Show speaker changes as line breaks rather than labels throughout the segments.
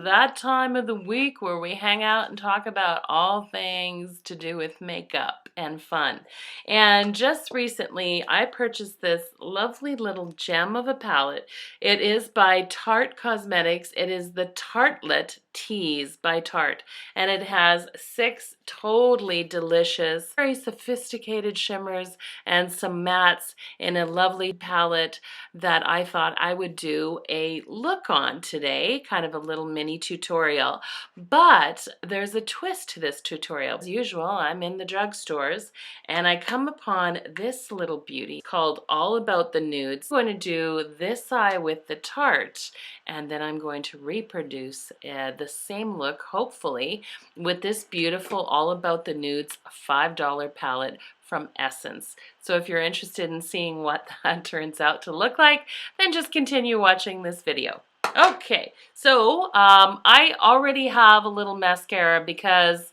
that time of the week where we hang out and talk about all things to do with makeup and fun. And just recently, I purchased this lovely little gem of a palette. It is by Tarte Cosmetics. It is the Tartelet Tease by Tarte. And it has 6 totally delicious, very sophisticated shimmers and some mattes in a lovely palette that I thought I would do a look on today, kind of a little mini tutorial. But there's a twist to this tutorial. As usual, I'm in the drugstores and I come upon this little beauty called All About the Nudes. I'm going to do this eye with the Tarte, and then I'm going to reproduce the same look, hopefully, with this beautiful All About the Nudes $5 palette from Essence. So if you're interested in seeing what that turns out to look like, then just continue watching this video. Okay, so I already have a little mascara because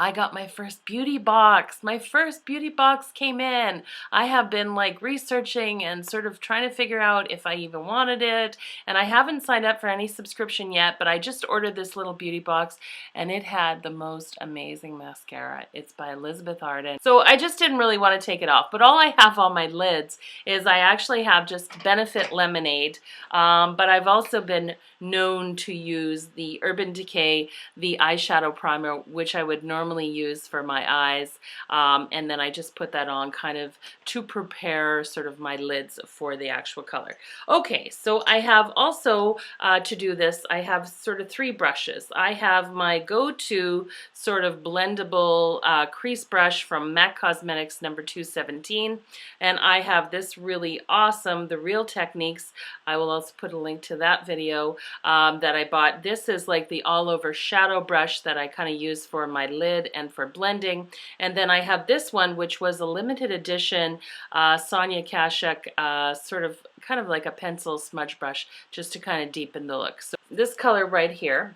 I got my first beauty box. My first beauty box came in. I have been like researching and sort of trying to figure out if I even wanted it. And I haven't signed up for any subscription yet, but I just ordered this little beauty box and it had the most amazing mascara. It's by Elizabeth Arden. So I just didn't really want to take it off. But all I have on my lids is I actually have just Benefit Lemonade. But I've also been known to use the Urban Decay, the eyeshadow primer, which I would normally use for my eyes, and then I just put that on kind of to prepare sort of my lids for the actual color. Okay, so I have also to do this, I have sort of 3 brushes. I have my go-to sort of blendable crease brush from MAC Cosmetics number 217, and I have this really awesome, The Real Techniques. I will also put a link to that video that I bought. This is like the all-over shadow brush that I kind of use for my lid and for blending. And then I have this one, which was a limited edition Sonia Kashuk sort of kind of like a pencil smudge brush, just to kind of deepen the look. So this color right here,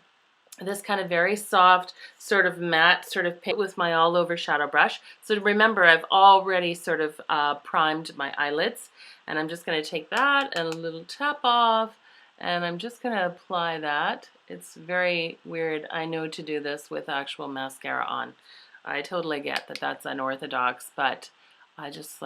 this kind of very soft sort of matte sort of paint with my all over shadow brush. So remember, I've already sort of primed my eyelids, and I'm just going to take that and a little tap off, and I'm just going to apply that. It's very weird, I know, to do this with actual mascara on. I totally get that that's unorthodox, but I just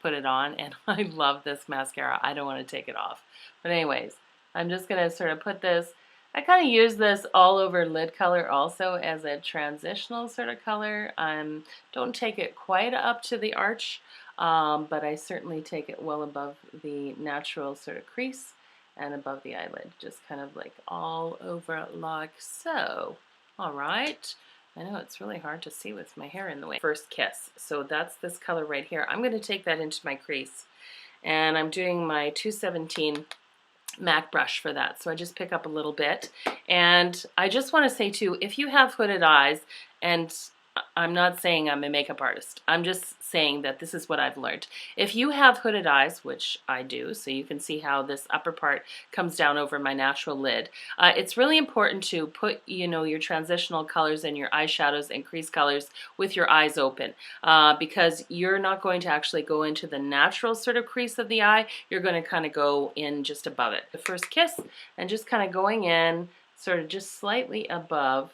put it on, and I love this mascara. I don't want to take it off. But anyways, I'm just going to sort of put this. I kind of use this all over lid color also as a transitional sort of color. Don't take it quite up to the arch, but I certainly take it well above the natural sort of crease and above the eyelid, just kind of like all over like so. All right. I know it's really hard to see with my hair in the way. First Kiss. So that's this color right here. I'm going to take that into my crease, and I'm doing my 217 MAC brush for that. So I just pick up a little bit, and I just want to say too, if you have hooded eyes, and I'm not saying I'm a makeup artist, I'm just saying that this is what I've learned. If you have hooded eyes, which I do, so you can see how this upper part comes down over my natural lid, it's really important to put, you know, your transitional colors and your eyeshadows and crease colors with your eyes open, because you're not going to actually go into the natural sort of crease of the eye. You're going to kind of go in just above it. The First Kiss, and just kind of going in sort of just slightly above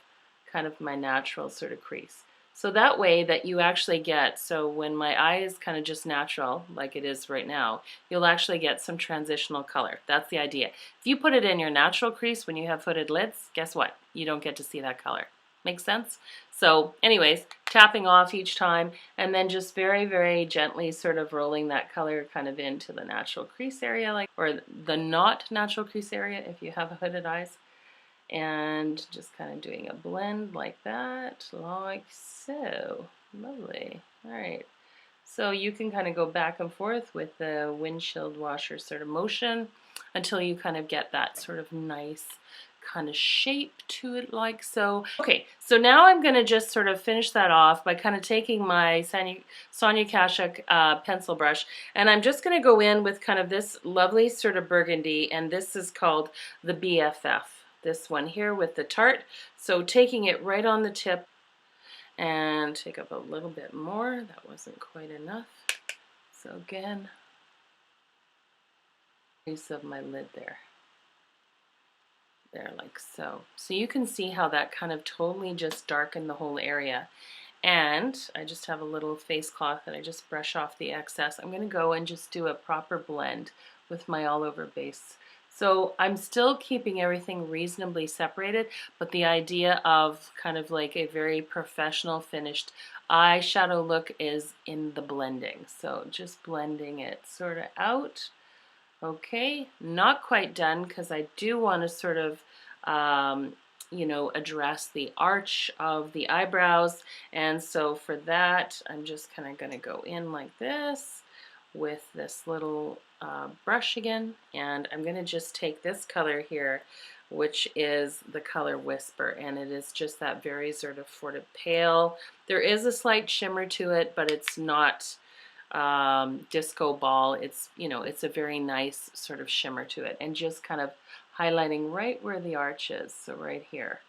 kind of my natural sort of crease. So that way that you actually get, so when my eye is kind of just natural, like it is right now, you'll actually get some transitional color. That's the idea. If you put it in your natural crease when you have hooded lids, guess what? You don't get to see that color. Make sense? So anyways, tapping off each time, and then just very, very gently sort of rolling that color kind of into the natural crease area, like, or the not natural crease area if you have hooded eyes. And just kind of doing a blend like that, like so. Lovely. All right. So you can kind of go back and forth with the windshield washer sort of motion until you kind of get that sort of nice kind of shape to it, like so. Okay, so now I'm going to just sort of finish that off by kind of taking my Sonia Kashuk pencil brush, and I'm just going to go in with kind of this lovely sort of burgundy, and this is called the BFF. This one here with the Tarte. So taking it right on the tip and take up a little bit more. That wasn't quite enough. So again, piece of my lid there. There, like so. So you can see how that kind of totally just darkened the whole area. And I just have a little face cloth that I just brush off the excess. I'm going to go and just do a proper blend with my all over base. So I'm still keeping everything reasonably separated, but the idea of kind of like a very professional finished eyeshadow look is in the blending. So just blending it sort of out. Okay, not quite done because I do want to sort of, you know, address the arch of the eyebrows. And so for that, I'm just kind of going to go in like this with this little brush again. And I'm going to just take this color here, which is the color Whisper. And it is just that very sort of pale. There is a slight shimmer to it, but it's not disco ball. It's, you know, it's a very nice sort of shimmer to it, and just kind of highlighting right where the arch is, so right here.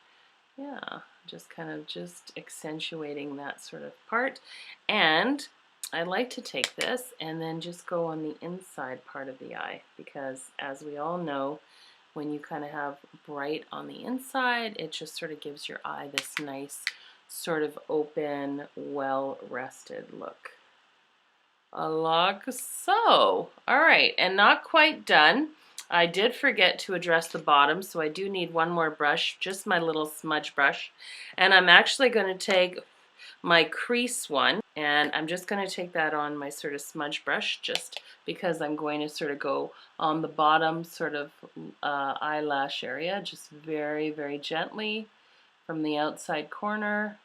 Yeah, just kind of just accentuating that sort of part. And I like to take this and then just go on the inside part of the eye, because as we all know, when you kind of have bright on the inside, it just sort of gives your eye this nice sort of open, well-rested look. Like so. All right, and not quite done. I did forget to address the bottom, so I do need one more brush, just my little smudge brush. And I'm actually going to take my crease one, and I'm just going to take that on my sort of smudge brush, just because I'm going to sort of go on the bottom sort of eyelash area, just very, very gently from the outside corner,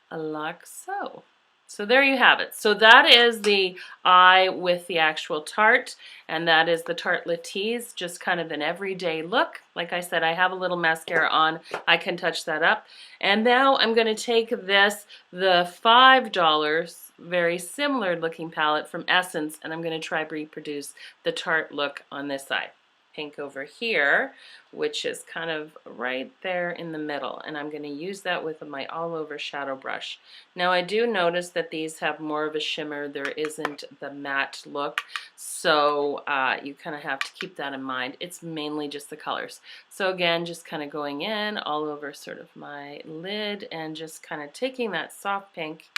like so. So there you have it. So that is the eye with the actual Tarte, and that is the Tarte Tease, just kind of an everyday look. Like I said, I have a little mascara on. I can touch that up. And now I'm going to take this, the $5, very similar looking palette from Essence, and I'm going to try to reproduce the Tarte look on this side. Pink over here, which is kind of right there in the middle, and I'm going to use that with my all over shadow brush. Now I do notice that these have more of a shimmer. There isn't the matte look, so you kind of have to keep that in mind. It's mainly just the colors. So again, just kind of going in all over sort of my lid and just kind of taking that soft pink,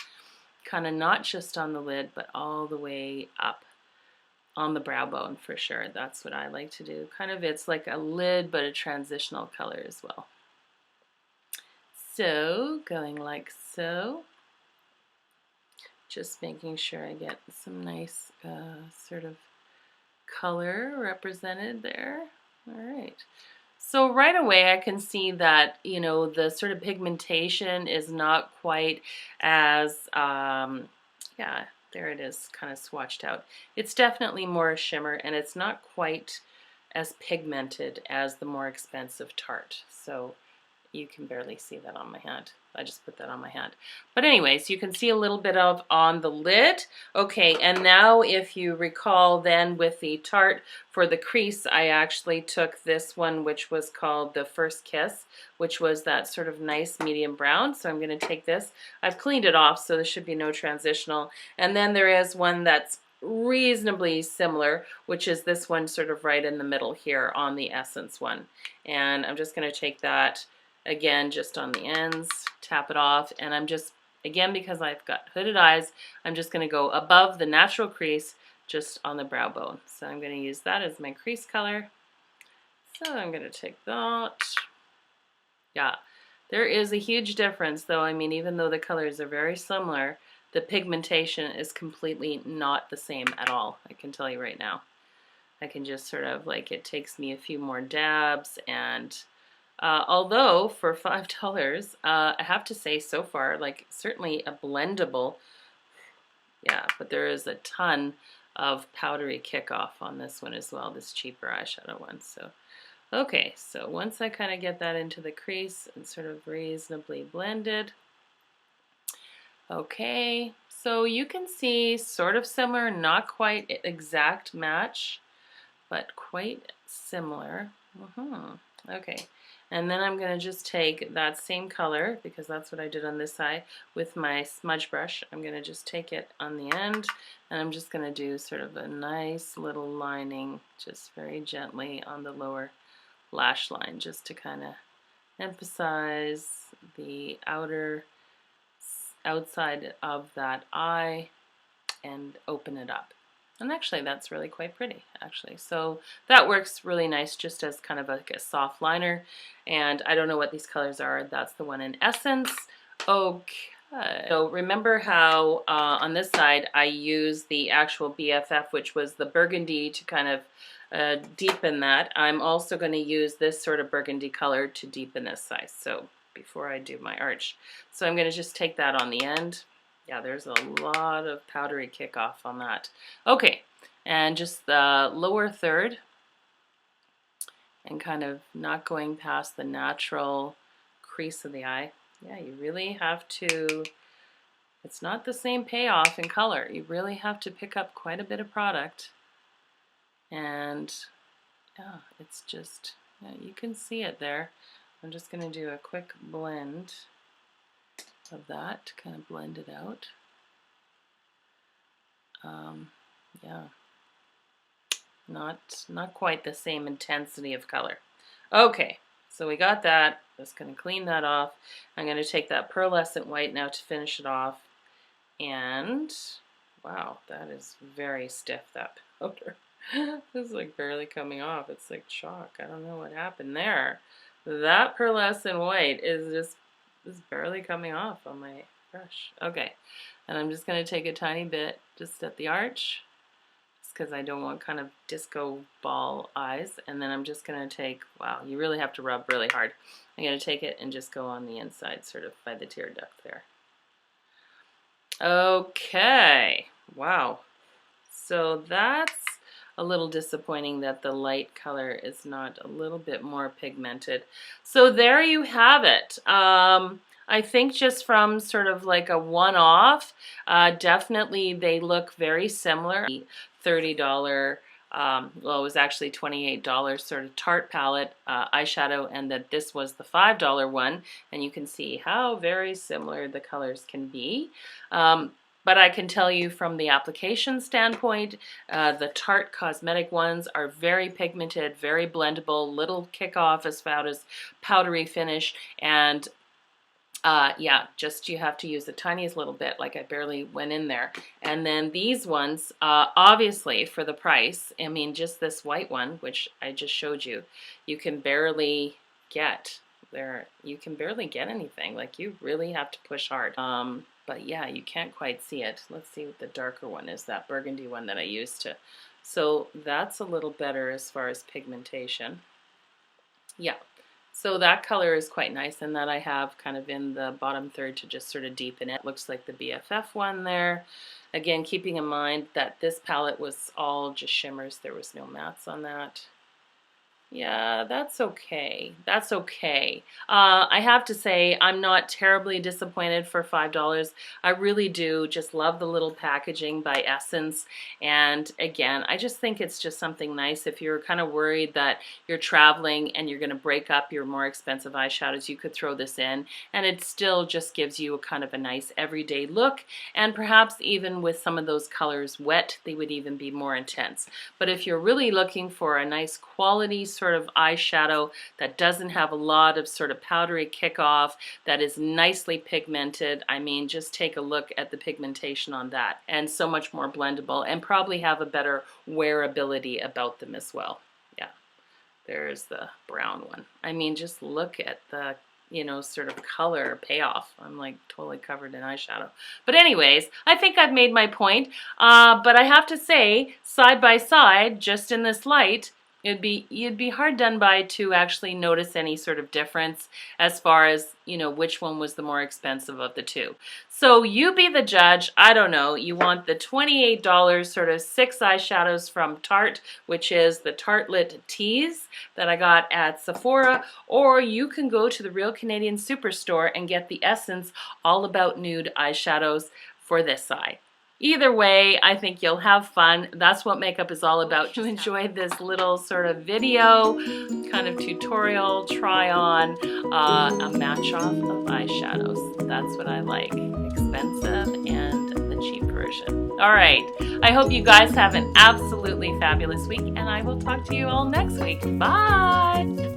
kind of not just on the lid but all the way up on the brow bone for sure. That's what I like to do. Kind of, it's like a lid but a transitional color as well. So going like so, just making sure I get some nice sort of color represented there. All right. So right away I can see that, you know, the sort of pigmentation is not quite as, yeah, there it is, kind of swatched out. It's definitely more a shimmer, and it's not quite as pigmented as the more expensive Tarte. So you can barely see that on my hand. I just put that on my hand. But anyways, you can see a little bit of on the lid. Okay, and now if you recall then with the Tarte for the crease, I actually took this one, which was called the First Kiss, which was that sort of nice medium brown. So I'm going to take this. I've cleaned it off, so there should be no transitional. And then there is one that's reasonably similar, which is this one sort of right in the middle here on the Essence one. And I'm just going to take that again, just on the ends, tap it off, and I'm just, again, because I've got hooded eyes, I'm just going to go above the natural crease, just on the brow bone. So I'm going to use that as my crease color. So I'm going to take that. Yeah, there is a huge difference, though. I mean, even though the colors are very similar, the pigmentation is completely not the same at all. I can tell you right now. I can just sort of, like, it takes me a few more dabs, and although for $5, I have to say so far, like, certainly a blendable, yeah, but there is a ton of powdery kickoff on this one as well, this cheaper eyeshadow one. So, okay, so once I kind of get that into the crease and sort of reasonably blended, okay, so you can see sort of similar, not quite exact match, but quite similar. Okay. And then I'm going to just take that same color, because that's what I did on this side, with my smudge brush. I'm going to just take it on the end, and I'm just going to do sort of a nice little lining, just very gently on the lower lash line just to kind of emphasize the outside of that eye and open it up. And actually that's really quite pretty actually. So that works really nice just as kind of like a soft liner. And I don't know what these colors are. That's the one in Essence. Okay, so remember how on this side I used the actual BFF, which was the burgundy, to kind of deepen that. I'm also going to use this sort of burgundy color to deepen this side. So before I do my arch, so I'm going to just take that on the end. Yeah, there's a lot of powdery kickoff on that. Okay, and just the lower third, and kind of not going past the natural crease of the eye. Yeah, you really have to, it's not the same payoff in color. You really have to pick up quite a bit of product. And yeah, it's just, yeah, you can see it there. I'm just going to do a quick blend of that to kind of blend it out. Yeah, not quite the same intensity of color. Okay, so we got that. Just going to clean that off. I'm going to take that pearlescent white now to finish it off. And wow, that is very stiff, that powder. This is like barely coming off. It's like chalk. I don't know what happened there. That pearlescent white is barely coming off on my brush. Okay, and I'm just going to take a tiny bit just at the arch, just because I don't want kind of disco ball eyes. And then I'm just going to take, wow, you really have to rub really hard. I'm going to take it and just go on the inside, sort of by the tear duct there. Okay, wow. So that's a little disappointing that the light color is not a little bit more pigmented. So there you have it. I think just from sort of like a one-off, definitely they look very similar. $30, well, it was actually $28 sort of Tarte palette eyeshadow, and that this was the $5 one, and you can see how very similar the colors can be. But I can tell you from the application standpoint, the Tarte cosmetic ones are very pigmented, very blendable, little kickoff as far as powdery finish, and yeah, just you have to use the tiniest little bit, like I barely went in there. And then these ones, obviously for the price, I mean, just this white one, which I just showed you, you can barely get there. You can barely get anything. Like, you really have to push hard. But yeah, you can't quite see it. Let's see what the darker one is, that burgundy one that I used to. So that's a little better as far as pigmentation. Yeah. So that color is quite nice, and that I have kind of in the bottom third to just sort of deepen it. Looks like the BFF one there. Again, keeping in mind that this palette was all just shimmers. There was no mattes on that. Yeah, that's okay. That's okay. I have to say, I'm not terribly disappointed for $5. I really do just love the little packaging by Essence. And again, I just think it's just something nice. If you're kind of worried that you're traveling and you're going to break up your more expensive eyeshadows, you could throw this in, and it still just gives you a kind of a nice everyday look. And perhaps even with some of those colors wet, they would even be more intense. But if you're really looking for a nice quality sort of eyeshadow that doesn't have a lot of sort of powdery kickoff, that is nicely pigmented, I mean, just take a look at the pigmentation on that, and so much more blendable, and probably have a better wearability about them as well. Yeah, there's the brown one. I mean, just look at the, you know, sort of color payoff. I'm like totally covered in eyeshadow. But anyways, I think I've made my point. But I have to say, side by side, just in this light, you'd be hard done by to actually notice any sort of difference as far as, you know, which one was the more expensive of the two. So you be the judge. I don't know. You want the $28 sort of 6 eyeshadows from Tarte, which is the Tartelette Tease that I got at Sephora, or you can go to the Real Canadian Superstore and get the Essence All About Nude eyeshadows for this side. Either way, I think you'll have fun. That's what makeup is all about. You enjoyed this little sort of video, kind of tutorial, try on, a match off of eyeshadows. That's what I like. Expensive and the cheap version. All right. I hope you guys have an absolutely fabulous week, and I will talk to you all next week. Bye!